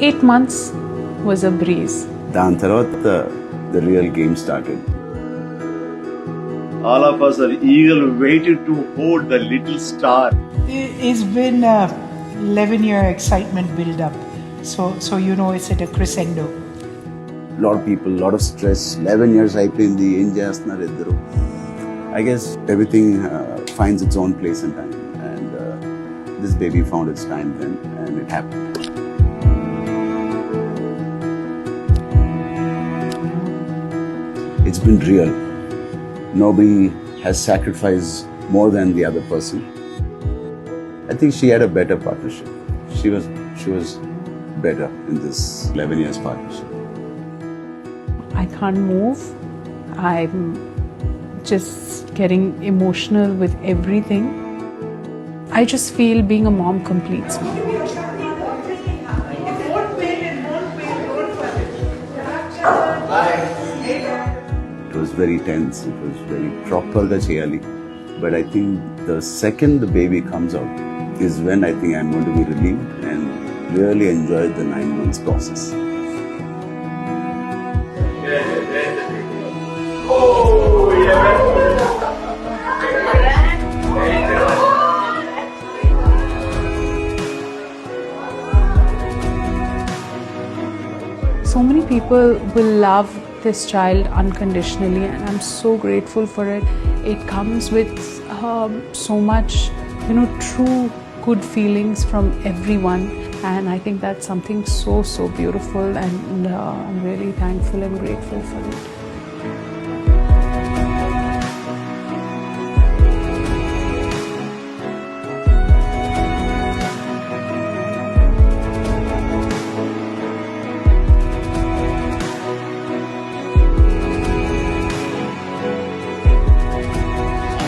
8 months was a breeze. దాని తర్వాత the real game started. All of us are eagerly waiting to hold the little star. It's been a 11-year excitement build up. So you know it's at a crescendo. Lot of people, lot of stress. 11 years అయిపోయింది, ఏం చేస్తున్నారు ఇద్దరు. I guess everything finds its own place and time, and this baby found its time then, and it happened. It's been real. Nobody has sacrificed more than the other person. I think she had a better partnership. She was better in this 11 years partnership. I can't move. I'm just getting emotional with everything. I just feel being a mom completes me. It was very tense. It was very proper ga cheyali. But I think the second the baby comes out is when I think I'm going to be relieved and really enjoy the 9 months process. So many people will love this child unconditionally, and I'm so grateful for it. It comes with so much, true good feelings from everyone, and I think that's something so beautiful, and I'm really thankful and grateful for it.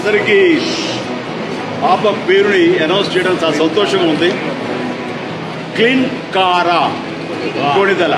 అందరికీ పాప పేరుని announce చేయడం చాలా సంతోషంగా ఉంది. Kline కారా కొణిదల.